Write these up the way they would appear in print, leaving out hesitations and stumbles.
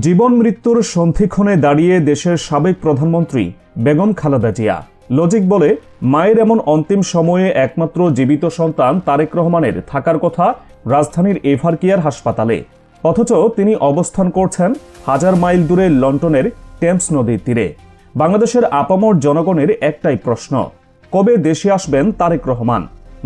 জীবন মৃত্যুর সন্ধিক্ষণে দাঁড়িয়ে দেশের সাবেক প্রধানমন্ত্রী বেগম খালেদা জিয়া লজিক বলে মায়ের এমন অন্তিম সময়ে একমাত্র জীবিত সন্তান তারেক রহমানের থাকার কথা রাজধানীর এভারকেয়ার হাসপাতালে, অথচ তিনি অবস্থান করছেন হাজার মাইল দূরে লন্ডনের টেমস নদীর তীরে। বাংলাদেশের আপামর জনগণের একটাই প্রশ্ন, কবে দেশে আসবেন তারেক রহমান?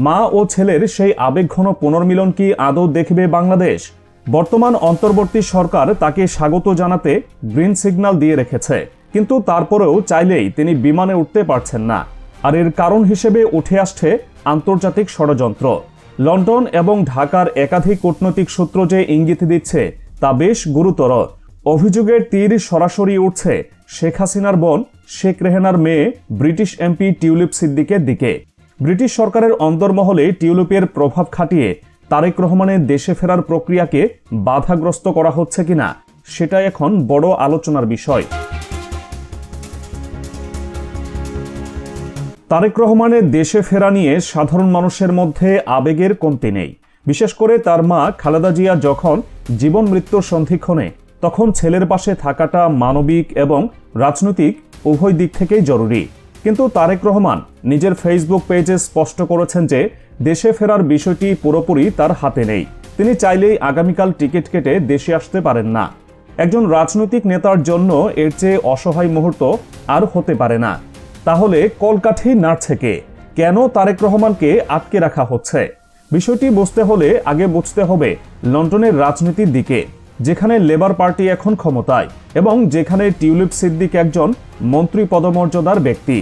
মা ও ছেলের সেই আবেগঘন পুনর্মিলন কি আদৌ দেখবে বাংলাদেশ? বর্তমান অন্তর্বর্তী সরকার তাকে স্বাগত জানাতে গ্রিন সিগন্যাল দিয়ে রেখেছে, কিন্তু তারপরেও চাইলেই তিনি বিমানে উঠতে পারছেন না। আর এর কারণ হিসেবে উঠে আসছে আন্তর্জাতিক ষড়যন্ত্র। লন্ডন এবং ঢাকার একাধিক কূটনৈতিক সূত্র যে ইঙ্গিত দিচ্ছে তা বেশ গুরুতর। অভিযোগের তীর সরাসরি উঠছে শেখ হাসিনার বোন শেখ রেহানার মেয়ে ব্রিটিশ এমপি টিউলিপ সিদ্দিকের দিকে। ব্রিটিশ সরকারের অন্দরমহলে টিউলিপের প্রভাব খাটিয়ে তারেক রহমানের দেশে ফেরার প্রক্রিয়াকে বাধাগ্রস্ত করা হচ্ছে কিনা, সেটা এখন বড় আলোচনার বিষয়। তারেক রহমানের দেশে ফেরা নিয়ে সাধারণ মানুষের মধ্যে আবেগের কমতি নেই। বিশেষ করে তার মা খালেদা জিয়া যখন জীবন মৃত্যুর সন্ধিক্ষণে, তখন ছেলের পাশে থাকাটা মানবিক এবং রাজনৈতিক উভয় দিক থেকেই জরুরি। কিন্তু তারেক রহমান নিজের ফেসবুক পেজে স্পষ্ট করেছেন যে দেশে ফেরার বিষয়টি পুরোপুরি তার হাতে নেই। তিনি চাইলেই আগামীকাল টিকিট কেটে দেশে আসতে পারেন না। একজন রাজনৈতিক নেতার জন্য এর চেয়ে অসহায় মুহূর্ত আর হতে পারে না। তাহলে কলকাঠি নাড়ছে কে? কেন তারেক রহমানকে আটকে রাখা হচ্ছে? বিষয়টি বুঝতে হলে আগে বুঝতে হবে লন্ডনের রাজনীতির দিকে, যেখানে লেবার পার্টি এখন ক্ষমতায় এবং যেখানে টিউলিপ সিদ্দিক একজন মন্ত্রী পদমর্যাদার ব্যক্তি।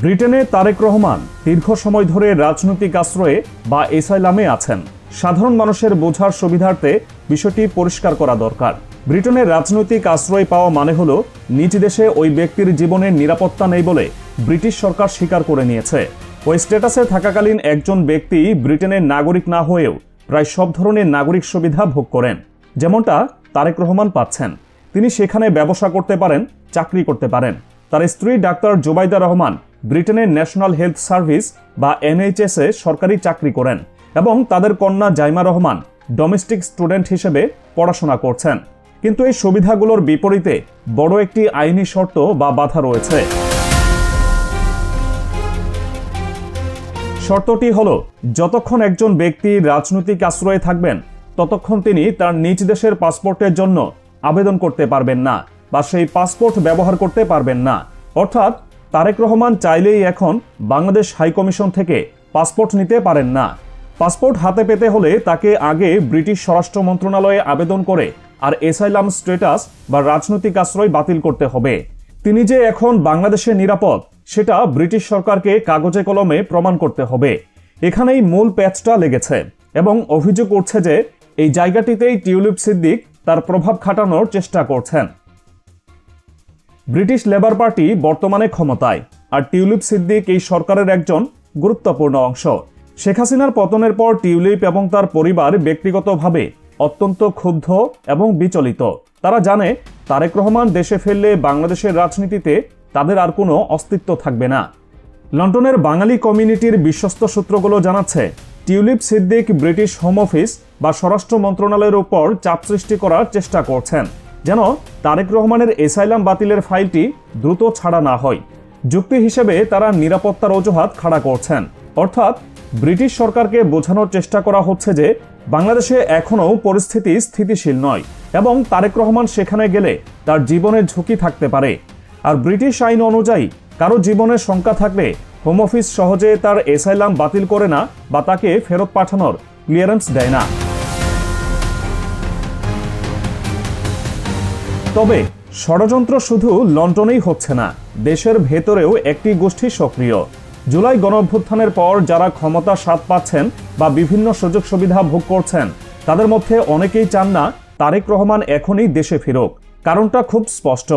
ব্রিটেনে তারেক রহমান দীর্ঘ সময় ধরে রাজনৈতিক আশ্রয়ে বা এসাইলামে আছেন। সাধারণ মানুষের বোঝার সুবিধার্থে বিষয়টি পরিষ্কার করা দরকার। ব্রিটেনের রাজনৈতিক আশ্রয় পাওয়া মানে হলো নিজ দেশে ওই ব্যক্তির জীবনের নিরাপত্তা নেই বলে ব্রিটিশ সরকার স্বীকার করে নিয়েছে। ওই স্ট্যাটাসে থাকাকালীন একজন ব্যক্তি ব্রিটেনের নাগরিক না হয়েও প্রায় সব ধরনের নাগরিক সুবিধা ভোগ করেন, যেমনটা তারেক রহমান পাচ্ছেন। তিনি সেখানে ব্যবসা করতে পারেন, চাকরি করতে পারেন। তার স্ত্রী ডাক্তার জুবাইদা রহমান ব্রিটেনের ন্যাশনাল হেলথ সার্ভিস বা NHS এ সরকারি চাকরি করেন এবং তাদের কন্যা জাইমা রহমান ডোমেস্টিক স্টুডেন্ট হিসেবে পড়াশোনা করছেন। কিন্তু এই সুবিধাগুলোর বিপরীতে বড় একটি আইনি শর্ত বা বাধা রয়েছে। শর্তটি হলো, যতক্ষণ একজন ব্যক্তি রাজনৈতিক আশ্রয়ে থাকবেন ততক্ষণ তিনি তার নিজ দেশের পাসপোর্টের জন্য আবেদন করতে পারবেন না বা সেই পাসপোর্ট ব্যবহার করতে পারবেন না। অর্থাৎ তারেক রহমান চাইলেই এখন বাংলাদেশ হাইকমিশন থেকে পাসপোর্ট নিতে পারেন না। পাসপোর্ট হাতে পেতে হলে তাকে আগে ব্রিটিশ স্বরাষ্ট্র মন্ত্রণালয়ে আবেদন করে আর এসাইলাম স্ট্যাটাস বা রাজনৈতিক আশ্রয় বাতিল করতে হবে। তিনি যে এখন বাংলাদেশে নিরাপদ, সেটা ব্রিটিশ সরকারকে কাগজে কলমে প্রমাণ করতে হবে। এখানেই মূল প্যাচটা লেগেছে এবং অভিযোগ উঠছে যে এই জায়গাটিতেই টিউলিপ সিদ্দিক তার প্রভাব খাটানোর চেষ্টা করছেন। ব্রিটিশ লেবার পার্টি বর্তমানে ক্ষমতায়, আর টিউলিপ সিদ্দিক এই সরকারের একজন গুরুত্বপূর্ণ অংশ। শেখ হাসিনার পতনের পর টিউলিপ এবং তার পরিবার ব্যক্তিগতভাবে অত্যন্ত ক্ষুব্ধ এবং বিচলিত। তারা জানে তারেক রহমান দেশে ফিরলে বাংলাদেশের রাজনীতিতে তাদের আর কোনো অস্তিত্ব থাকবে না। লন্ডনের বাঙালি কমিউনিটির বিশ্বস্ত সূত্রগুলো জানাচ্ছে, tulip Siddique British home office বা স্বরাষ্ট্র মন্ত্রণালয়ের উপর চাপ সৃষ্টি করার চেষ্টা করছেন, যেন তারেক রহমানের এসাইলাম বাতিলের ফাইলটি দ্রুত ছাড়া না হয়। যুক্তি হিসেবে তারা নিরাপত্তার অজুহাত খাড়া করছেন। অর্থাৎ ব্রিটিশ সরকারকে বোঝানোর চেষ্টা করা হচ্ছে যে বাংলাদেশে এখনও পরিস্থিতি স্থিতিশীল নয় এবং তারেক রহমান সেখানে গেলে তার জীবনের ঝুঁকি থাকতে পারে। আর ব্রিটিশ আইন অনুযায়ী কারো জীবনের শঙ্কা থাকলে হোম অফিস সহজে তার এসাইলাম বাতিল করে না বা তাকে ফেরত পাঠানোর ক্লিয়ারেন্স দেয় না। তবে ষড়যন্ত্র শুধু লন্ডনেই হচ্ছে না, দেশের ভেতরেও একটি গোষ্ঠী সক্রিয়। জুলাই গণঅভ্যুত্থানের পর যারা ক্ষমতা স্বাদ পাচ্ছেন বা বিভিন্ন সুযোগ সুবিধা ভোগ করছেন, তাদের মধ্যে অনেকেই চান না তারেক রহমান এখনই দেশে ফিরুক। কারণটা খুব স্পষ্ট,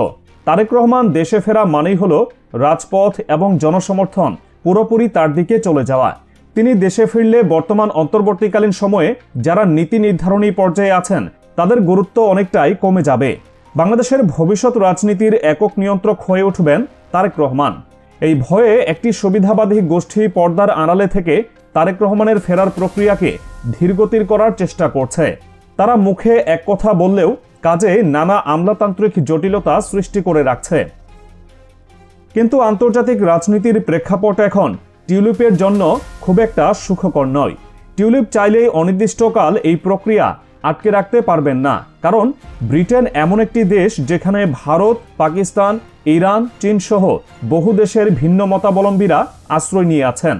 তারেক রহমান দেশে ফেরা মানেই হলো রাজপথ এবং জনসমর্থন পুরোপুরি তার দিকে চলে যাওয়া। তিনি দেশে ফিরলে বর্তমান অন্তর্বর্তীকালীন সময়ে যারা নীতি নির্ধারণী পর্যায়ে আছেন তাদের গুরুত্ব অনেকটাই কমে যাবে। বাংলাদেশের ভবিষ্যৎ রাজনীতির একক নিয়ন্ত্রক হয়ে উঠবেন তারেক রহমান। এই ভয়ে একটি সুবিধাবাদী গোষ্ঠী পর্দার আড়ালে থেকে তারেক রহমানের ফেরার প্রক্রিয়াকে ধীরগতির করার চেষ্টা করছে। তারা মুখে এক কথা বললেও কাজে নানা আমলাতান্ত্রিক জটিলতা সৃষ্টি করে রাখছে। কিন্তু আন্তর্জাতিক রাজনীতির প্রেক্ষাপট এখন টিউলিপের জন্য খুব একটা সুখকর নয়। টিউলিপ চাইলেই অনির্দিষ্টকাল এই প্রক্রিয়া আটকে রাখতে পারবেন না, কারণ ব্রিটেন এমন একটি দেশ যেখানে ভারত, পাকিস্তান, ইরান, চীন সহ বহু দেশের ভিন্ন মতাবলম্বীরা আশ্রয় নিয়ে আছেন।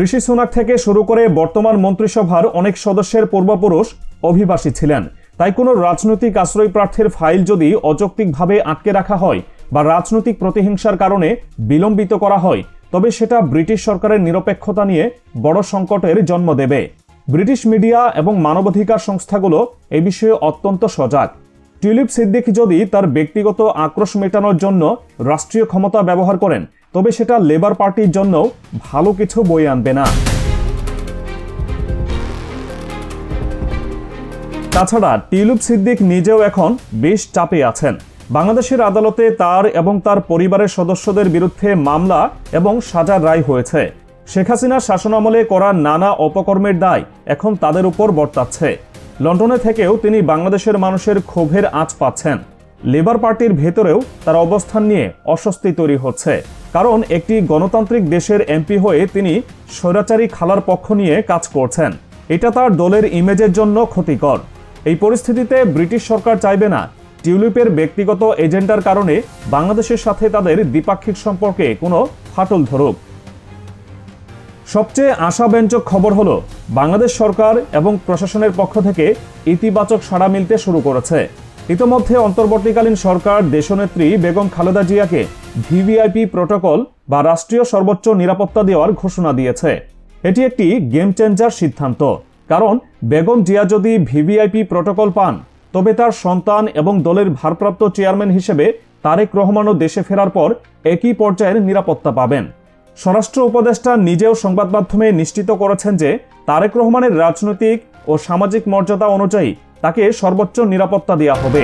ঋষি সুনাক থেকে শুরু করে বর্তমান মন্ত্রিসভার অনেক সদস্যের পূর্বপুরুষ অভিবাসী ছিলেন। তাই কোনো রাজনৈতিক আশ্রয় প্রার্থীর ফাইল যদি অযৌক্তিকভাবে আটকে রাখা হয় বা রাজনৈতিক প্রতিহিংসার কারণে বিলম্বিত করা হয়, তবে সেটা ব্রিটিশ সরকারের নিরপেক্ষতা নিয়ে বড় সংকটের জন্ম দেবে। ব্রিটিশ মিডিয়া এবং মানবাধিকার সংস্থাগুলো এ বিষয়ে অত্যন্ত সজাগ। টিউলিপ সিদ্দিক যদি তার ব্যক্তিগত আক্রোশ মেটানোর জন্য রাষ্ট্রীয় ক্ষমতা ব্যবহার করেন, তবে সেটা লেবার পার্টির জন্য ভালো কিছু বয়ে আনবে না। তাছাড়া টিউলিপ সিদ্দিক নিজেও এখন বেশ চাপে আছেন। বাংলাদেশের আদালতে তার এবং তার পরিবারের সদস্যদের বিরুদ্ধে মামলা এবং সাজার রায় হয়েছে। শেখ হাসিনার শাসনামলে করা নানা অপকর্মের দায় এখন তাদের উপর বর্তাচ্ছে। লন্ডনে থেকেও তিনি বাংলাদেশের মানুষের ক্ষোভের আঁচ পাচ্ছেন। লেবার পার্টির ভেতরেও তার অবস্থান নিয়ে অস্বস্তি তৈরি হচ্ছে, কারণ একটি গণতান্ত্রিক দেশের এমপি হয়ে তিনি স্বৈরাচারী খালার পক্ষ নিয়ে কাজ করছেন। এটা তার দলের ইমেজের জন্য ক্ষতিকর। এই পরিস্থিতিতে ব্রিটিশ সরকার চাইবে না টিউলিপের ব্যক্তিগত এজেন্ডার কারণে বাংলাদেশের সাথে তাদের দ্বিপাক্ষিক সম্পর্কে কোনো ফাটল ধরুক। সবচেয়ে আশাব্যঞ্জক খবর হলো বাংলাদেশ সরকার এবং প্রশাসনের পক্ষ থেকে ইতিবাচক সাড়া মিলতে শুরু করেছে। ইতোমধ্যে অন্তর্বর্তীকালীন সরকার দেশনেত্রী বেগম খালেদা জিয়াকে ভিভিআইপি প্রটোকল বা রাষ্ট্রীয় সর্বোচ্চ নিরাপত্তা দেওয়ার ঘোষণা দিয়েছে। এটি একটি গেম চেঞ্জার সিদ্ধান্ত, কারণ বেগম জিয়া যদি ভিভিআইপি প্রটোকল পান, তবে তার সন্তান এবং দলের ভারপ্রাপ্ত চেয়ারম্যান হিসেবে তারেক রহমানও দেশে ফেরার পর একই পর্যায়ের নিরাপত্তা পাবেন। স্বরাষ্ট্র উপদেষ্টা নিজেও সংবাদ মাধ্যমে নিশ্চিত করেছেন যে তারেক রহমানের রাজনৈতিক ও সামাজিক মর্যাদা অনুযায়ী তাকে সর্বোচ্চ নিরাপত্তা দেওয়া হবে।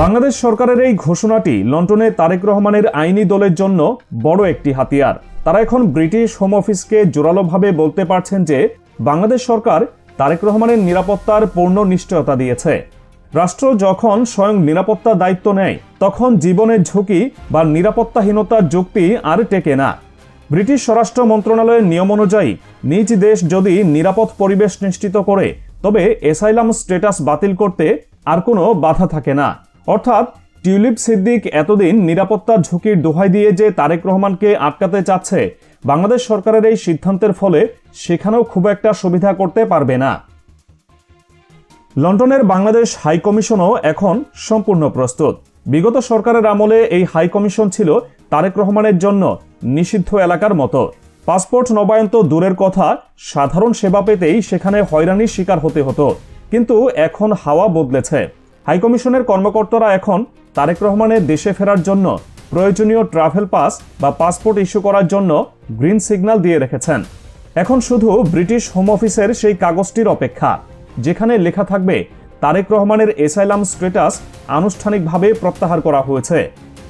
বাংলাদেশ সরকারের এই ঘোষণাটি লন্ডনে তারেক রহমানের আইনি দলের জন্য বড় একটি হাতিয়ার। তারা এখন ব্রিটিশ হোম অফিসকে জোরালোভাবে বলতে পারছেন যে বাংলাদেশ সরকার তারেক রহমানের নিরাপত্তার পূর্ণ নিশ্চয়তা দিয়েছে। রাষ্ট্র যখন স্বয়ং নিরাপত্তা দায়িত্ব নেয়, তখন জীবনের ঝুঁকি বা নিরাপত্তাহীনতার যুক্তি আর টেকে না। ব্রিটিশ স্বরাষ্ট্র মন্ত্রণালয়ের নিয়ম অনুযায়ী নিজ দেশ যদি নিরাপদ পরিবেশ নিশ্চিত করে, তবে অ্যাসাইলাম স্ট্যাটাস বাতিল করতে আর কোনো বাধা থাকে না। অর্থাৎ টিউলিপ সিদ্দিক এতদিন নিরাপত্তার ঝুঁকির দোহাই দিয়ে যে তারেক রহমানকে আটকাতে চাচ্ছে, বাংলাদেশ সরকারের এই সিদ্ধান্তের ফলে সেখানেও খুব একটা সুবিধা করতে পারবে না। লন্ডনের বাংলাদেশ হাইকমিশনও এখন সম্পূর্ণ প্রস্তুত। বিগত সরকারের আমলে এই হাইকমিশন ছিল তারেক রহমানের জন্য নিষিদ্ধ এলাকার মতো। পাসপোর্ট নবায়ন তো দূরের কথা, সাধারণ সেবা পেতেই সেখানে হয়রানির শিকার হতে হতো। কিন্তু এখন হাওয়া বদলেছে। হাইকমিশনের কর্মকর্তারা এখন তারেক রহমানের দেশে ফেরার জন্য প্রয়োজনীয় ট্রাভেল পাস বা পাসপোর্ট ইস্যু করার জন্য গ্রিন সিগন্যাল দিয়ে রেখেছেন। এখন শুধু ব্রিটিশ হোম অফিসের সেই কাগজটির অপেক্ষা, যেখানে লেখা থাকবে তারেক রহমানের অ্যাসাইলাম স্ট্যাটাস আনুষ্ঠানিকভাবে প্রত্যাহার করা হয়েছে।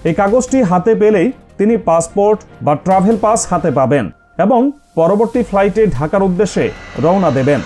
এই কাগজটি হাতে পেলেই তিনি পাসপোর্ট বা ট্রাভেল পাস হাতে পাবেন এবং পরবর্তী ফ্লাইটে ঢাকার উদ্দেশ্যে রওনা দেবেন।